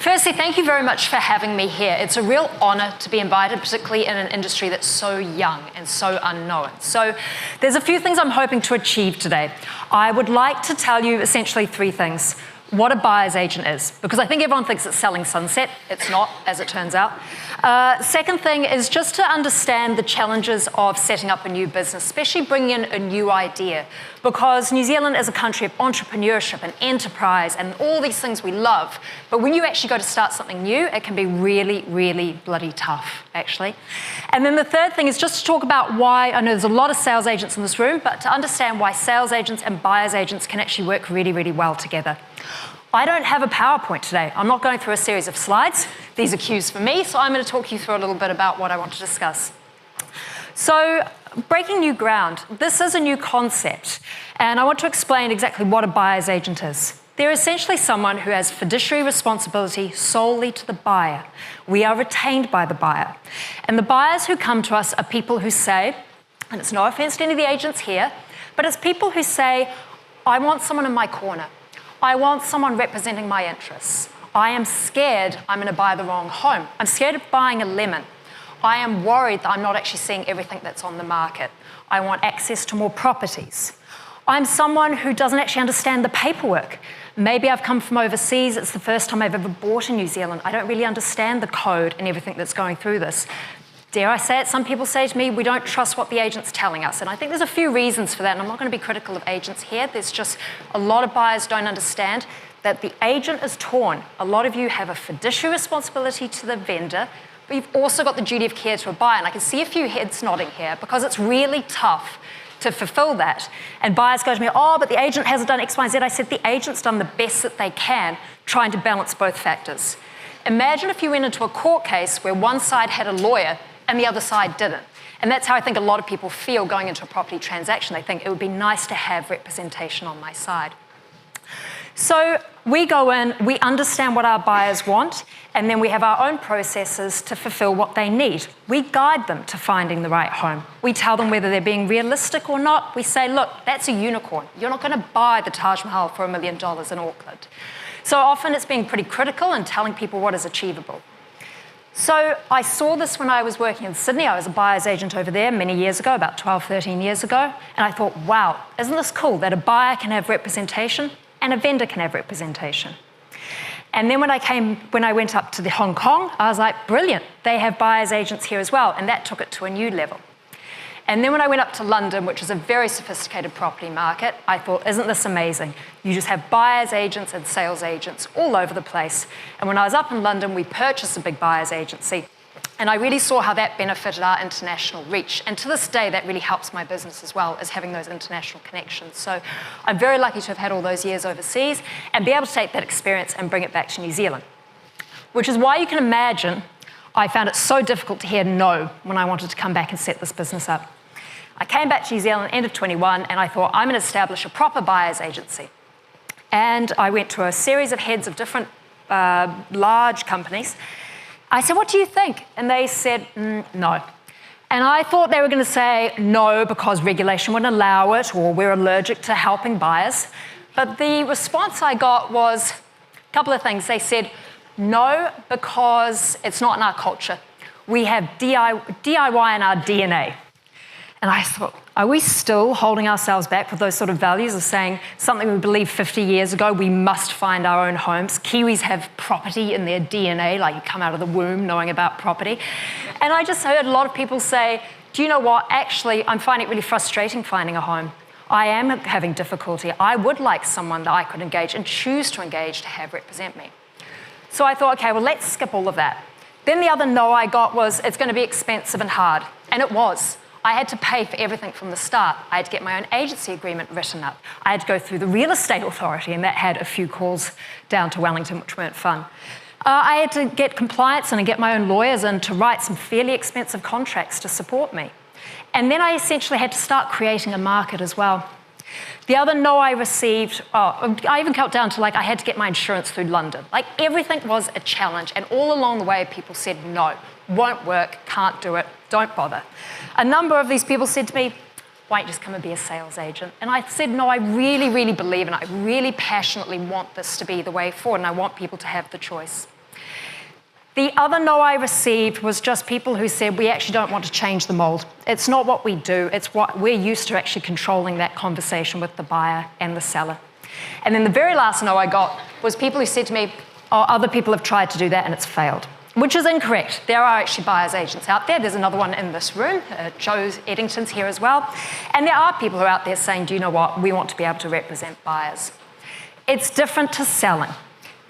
Firstly, thank you very much for having me here. It's a real honor to be invited, particularly in an industry that's so young and so unknown. So there's a few things I'm hoping to achieve today. I would like to tell you essentially three things. What a buyer's agent is, because I think everyone thinks it's selling sunset. It's not, as it turns out. Second thing is just to understand the challenges of setting up a new business, especially bringing in a new idea, because New Zealand is a country of entrepreneurship and enterprise and all these things we love. But when you actually go to start something new, it can be really, really bloody tough, actually. And then the third thing is just to talk about why, I know there's a lot of sales agents in this room, but to understand why sales agents and buyer's agents can actually work really, really well together. I don't have a PowerPoint today. I'm not going through a series of slides. These are cues for me, so I'm going to talk you through a little bit about what I want to discuss. So, breaking new ground. This is a new concept, and I want to explain exactly what a buyer's agent is. They're essentially someone who has fiduciary responsibility solely to the buyer. We are retained by the buyer. And the buyers who come to us are people who say, and it's no offense to any of the agents here, but it's people who say, I want someone in my corner. I want someone representing my interests. I am scared I'm going to buy the wrong home. I'm scared of buying a lemon. I am worried that I'm not actually seeing everything that's on the market. I want access to more properties. I'm someone who doesn't actually understand the paperwork. Maybe I've come from overseas. It's the first time I've ever bought in New Zealand. I don't really understand the code and everything that's going through this. Dare I say it, some people say to me, we don't trust what the agent's telling us. And I think there's a few reasons for that, and I'm not going to be critical of agents here. There's just a lot of buyers don't understand that the agent is torn. A lot of you have a fiduciary responsibility to the vendor, but you've also got the duty of care to a buyer. And I can see a few heads nodding here because it's really tough to fulfill that. And buyers go to me, oh, but the agent hasn't done X, Y, Z. I said the agent's done the best that they can, trying to balance both factors. Imagine if you went into a court case where one side had a lawyer and the other side didn't. And that's how I think a lot of people feel going into a property transaction. They think it would be nice to have representation on my side. So we go in, we understand what our buyers want, and then we have our own processes to fulfill what they need. We guide them to finding the right home. We tell them whether they're being realistic or not. We say, look, that's a unicorn. You're not going to buy the Taj Mahal for $1 million in Auckland. So often it's being pretty critical and telling people what is achievable. So I saw this when I was working in Sydney. I was a buyer's agent over there many years ago, about 12, 13 years ago. And I thought, wow, isn't this cool that a buyer can have representation and a vendor can have representation? And then when I went up to Hong Kong, I was like, brilliant, they have buyer's agents here as well. And that took it to a new level. And then when I went up to London, which is a very sophisticated property market, I thought, isn't this amazing? You just have buyer's agents and sales agents all over the place. And when I was up in London, we purchased a big buyer's agency. And I really saw how that benefited our international reach. And to this day, that really helps my business as well, as having those international connections. So I'm very lucky to have had all those years overseas and be able to take that experience and bring it back to New Zealand. Which is why you can imagine I found it so difficult to hear no when I wanted to come back and set this business up. I came back to New Zealand end of 21 and I thought, I'm going to establish a proper buyer's agency. And I went to a series of heads of different large companies. I said, what do you think? And they said, no. And I thought they were going to say no because regulation wouldn't allow it or we're allergic to helping buyers. But the response I got was a couple of things. They said, no, because it's not in our culture. We have DIY in our DNA. And I thought, are we still holding ourselves back with those sort of values of saying something we believed 50 years ago, we must find our own homes? Kiwis have property in their DNA, like you come out of the womb knowing about property. And I just heard a lot of people say, do you know what? Actually, I'm finding it really frustrating finding a home. I am having difficulty. I would like someone that I could engage and choose to engage to have represent me. So I thought, okay, well, let's skip all of that. Then the other no I got was, it's going to be expensive and hard. And it was. I had to pay for everything from the start. I had to get my own agency agreement written up. I had to go through the real estate authority, and that had a few calls down to Wellington, which weren't fun. I had to get compliance and get my own lawyers in to write some fairly expensive contracts to support me. And then I essentially had to start creating a market as well. The other no I received, I even got down to like I had to get my insurance through London. Like everything was a challenge, and all along the way people said no, won't work, can't do it, don't bother. A number of these people said to me, why don't you just come and be a sales agent? And I said, no, I really, really believe and I really passionately want this to be the way forward and I want people to have the choice. The other no I received was just people who said, we actually don't want to change the mold. It's not what we do, it's what we're used to actually controlling that conversation with the buyer and the seller. And then the very last no I got was people who said to me, oh, other people have tried to do that and it's failed, which is incorrect. There are actually buyer's agents out there. There's another one in this room. Joe Eddington's here as well. And there are people who are out there saying, do you know what? We want to be able to represent buyers. It's different to selling.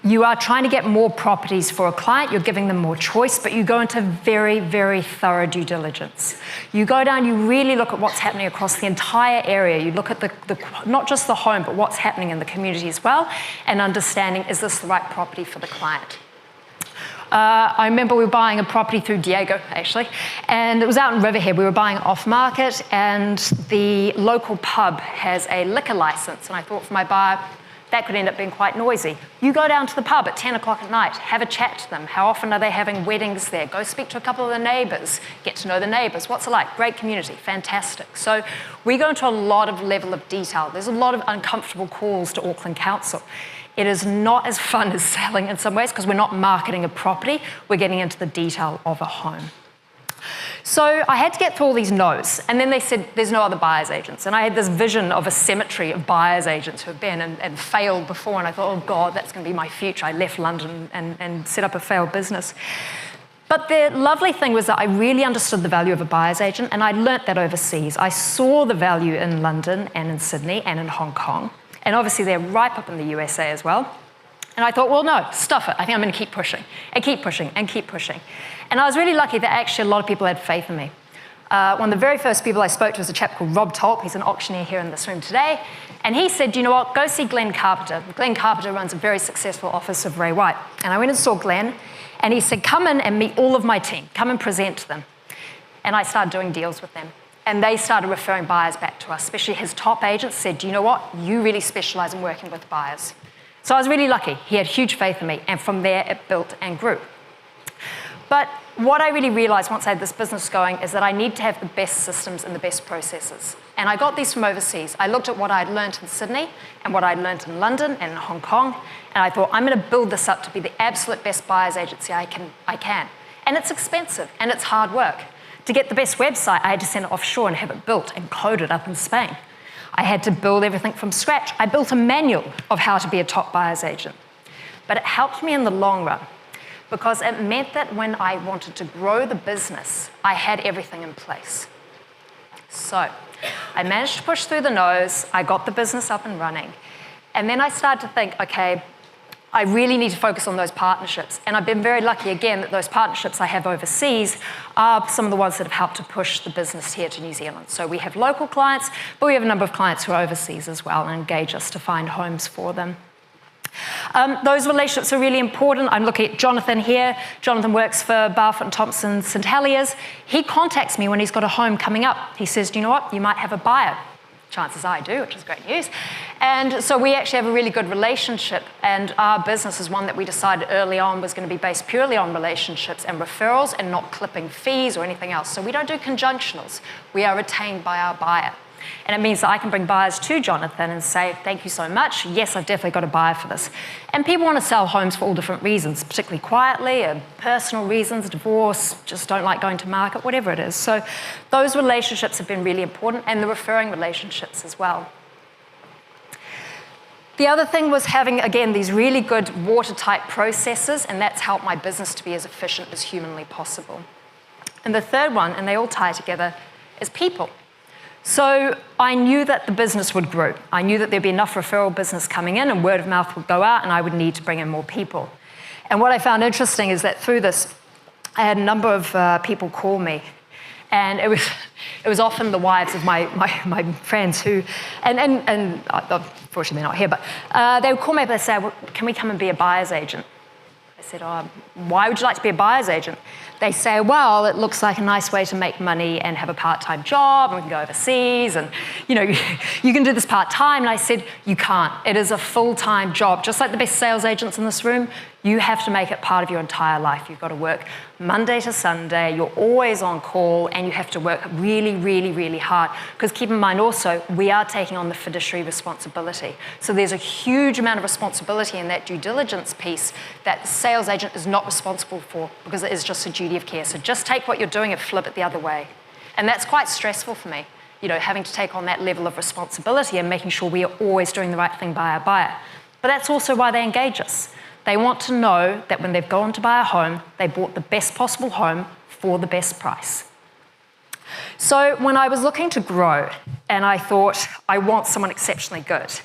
You are trying to get more properties for a client, you're giving them more choice, but you go into very, very thorough due diligence. You go down, you really look at what's happening across the entire area. You look at not just the home, but what's happening in the community as well, and understanding, is this the right property for the client? I remember we were buying a property through Diego, actually, and it was out in Riverhead. We were buying off market, and the local pub has a liquor license, and I thought for my buyer, that could end up being quite noisy. You go down to the pub at 10 o'clock at night, have a chat to them. How often are they having weddings there? Go speak to a couple of the neighbours, get to know the neighbours. What's it like? Great community, fantastic. So we go into a lot of level of detail. There's a lot of uncomfortable calls to Auckland Council. It is not as fun as selling in some ways because we're not marketing a property, we're getting into the detail of a home. So I had to get through all these no's, and then they said there's no other buyer's agents. And I had this vision of a cemetery of buyer's agents who have been and failed before, and I thought, oh God, that's going to be my future. I left London and set up a failed business. But the lovely thing was that I really understood the value of a buyer's agent, and I learnt that overseas. I saw the value in London and in Sydney and in Hong Kong, and obviously they're ripe up in the USA as well. And I thought, well, no, stuff it. I think I'm going to keep pushing and keep pushing and keep pushing. And I was really lucky that actually a lot of people had faith in me. One of the very first people I spoke to was a chap called Rob Tolp. He's an auctioneer here in this room today. And he said, you know what, go see Glenn Carpenter. Glenn Carpenter runs a very successful office of Ray White. And I went and saw Glenn, and he said, come in and meet all of my team. Come and present to them. And I started doing deals with them. And they started referring buyers back to us, especially his top agents said, do you know what, you really specialize in working with buyers. So I was really lucky. He had huge faith in me, and from there it built and grew. But what I really realized once I had this business going is that I need to have the best systems and the best processes. And I got these from overseas. I looked at what I'd learned in Sydney and what I'd learned in London and in Hong Kong, and I thought, I'm going to build this up to be the absolute best buyer's agency I can. And it's expensive, and it's hard work. To get the best website, I had to send it offshore and have it built and coded up in Spain. I had to build everything from scratch. I built a manual of how to be a top buyer's agent. But it helped me in the long run because it meant that when I wanted to grow the business, I had everything in place. So I managed to push through the no's. I got the business up and running. And then I started to think, okay, I really need to focus on those partnerships. And I've been very lucky, again, that those partnerships I have overseas are some of the ones that have helped to push the business here to New Zealand. So we have local clients, but we have a number of clients who are overseas as well and engage us to find homes for them. Those relationships are really important. I'm looking at Jonathan here. Jonathan works for Barfoot and Thompson St Heliers. He contacts me when he's got a home coming up. He says, do you know what, you might have a buyer. Chances I do, which is great news. And so we actually have a really good relationship, and our business is one that we decided early on was going to be based purely on relationships and referrals and not clipping fees or anything else. So we don't do conjunctionals. We are retained by our buyer. And it means that I can bring buyers to Jonathan and say, thank you so much. Yes, I've definitely got a buyer for this. And people want to sell homes for all different reasons, particularly quietly, personal reasons, divorce, just don't like going to market, whatever it is. So those relationships have been really important, and the referring relationships as well. The other thing was having, again, these really good watertight processes, and that's helped my business to be as efficient as humanly possible. And the third one, and they all tie together, is people. So I knew that the business would grow. I knew that there'd be enough referral business coming in and word of mouth would go out and I would need to bring in more people. And what I found interesting is that through this, I had a number of people call me. And it was often the wives of my friends who, and unfortunately they're not here, but they would call me up and say, well, can we come and be a buyer's agent? I said, oh, why would you like to be a buyer's agent? They say, well, it looks like a nice way to make money and have a part-time job, and we can go overseas, and you know, you can do this part-time. And I said, you can't. It is a full-time job. Just like the best sales agents in this room, You have to make it part of your entire life. You've got to work Monday to Sunday, you're always on call, and you have to work really, really, really hard. Because keep in mind also, we are taking on the fiduciary responsibility. So there's a huge amount of responsibility in that due diligence piece that the sales agent is not responsible for, because it is just a duty of care. So just take what you're doing and flip it the other way. And that's quite stressful for me, having to take on that level of responsibility and making sure we are always doing the right thing by our buyer. But that's also why they engage us. They want to know that when they've gone to buy a home, they bought the best possible home for the best price. So when I was looking to grow, and I thought, I want someone exceptionally good,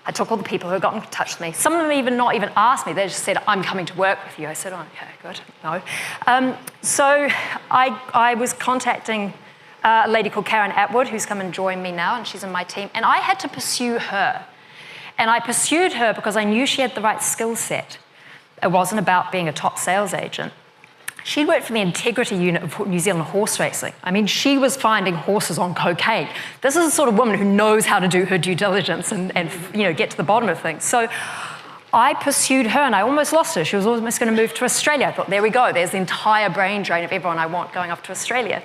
I took all the people who got in touch with me. Some of them not even asked me. They just said, I'm coming to work with you. I said, oh, okay, good. No. So I was contacting a lady called Karen Atwood, who's come and joined me now, and she's in my team. And I had to pursue her. And I pursued her because I knew she had the right skill set. It wasn't about being a top sales agent. She worked for the integrity unit of New Zealand horse racing. I mean, she was finding horses on cocaine. This is the sort of woman who knows how to do her due diligence and get to the bottom of things. So I pursued her, and I almost lost her. She was almost going to move to Australia. I thought, there we go. There's the entire brain drain of everyone I want going off to Australia.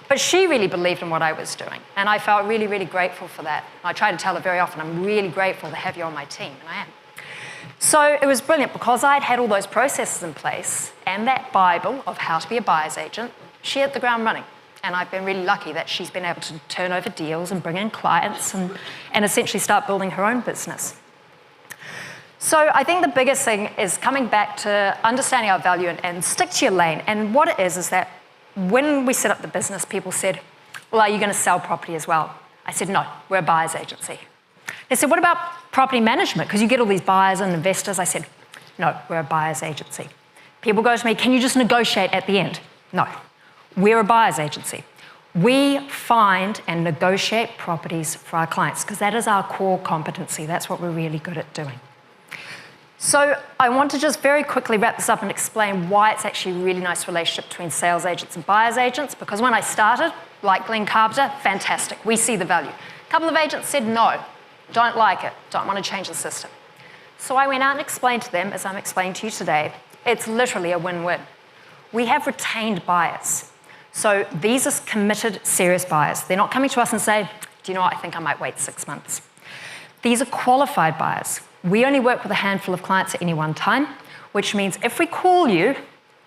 But she really believed in what I was doing, and I felt really, really grateful for that. I try to tell her very often, I'm really grateful to have you on my team, and I am. So it was brilliant because I'd had all those processes in place and that Bible of how to be a buyer's agent. She hit the ground running, and I've been really lucky that she's been able to turn over deals and bring in clients and essentially start building her own business. So I think the biggest thing is coming back to understanding our value and stick to your lane. And what it is that when we set up the business, people said, well, are you going to sell property as well? I said, no, we're a buyer's agency. They said, what about property management? Because you get all these buyers and investors. I said, no, we're a buyer's agency. People go to me, can you just negotiate at the end? No, we're a buyer's agency. We find and negotiate properties for our clients because that is our core competency. That's what we're really good at doing. So I want to just very quickly wrap this up and explain why it's actually a really nice relationship between sales agents and buyer's agents, because when I started, like Glenn Carpenter, fantastic, we see the value. A couple of agents said no, don't like it, don't want to change the system. So I went out and explained to them, as I'm explaining to you today, it's literally a win-win. We have retained buyers. So these are committed, serious buyers. They're not coming to us and say, do you know what, I think I might wait 6 months. These are qualified buyers. We only work with a handful of clients at any one time, which means if we call you,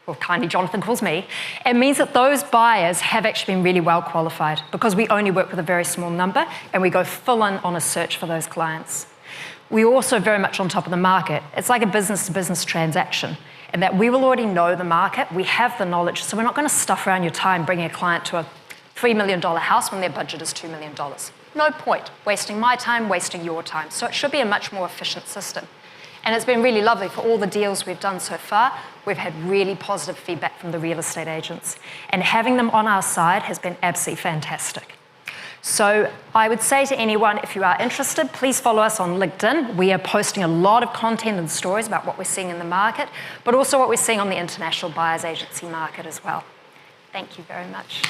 or kindly Jonathan calls me, it means that those buyers have actually been really well qualified because we only work with a very small number and we go full on a search for those clients. We're also very much on top of the market. It's like a business-to-business transaction in that we will already know the market, we have the knowledge, so we're not going to stuff around your time bringing a client to a $3 million house when their budget is $2 million. No point wasting my time, wasting your time. So it should be a much more efficient system. And it's been really lovely for all the deals we've done so far. We've had really positive feedback from the real estate agents. And having them on our side has been absolutely fantastic. So I would say to anyone, if you are interested, please follow us on LinkedIn. We are posting a lot of content and stories about what we're seeing in the market, but also what we're seeing on the international buyers agency market as well. Thank you very much.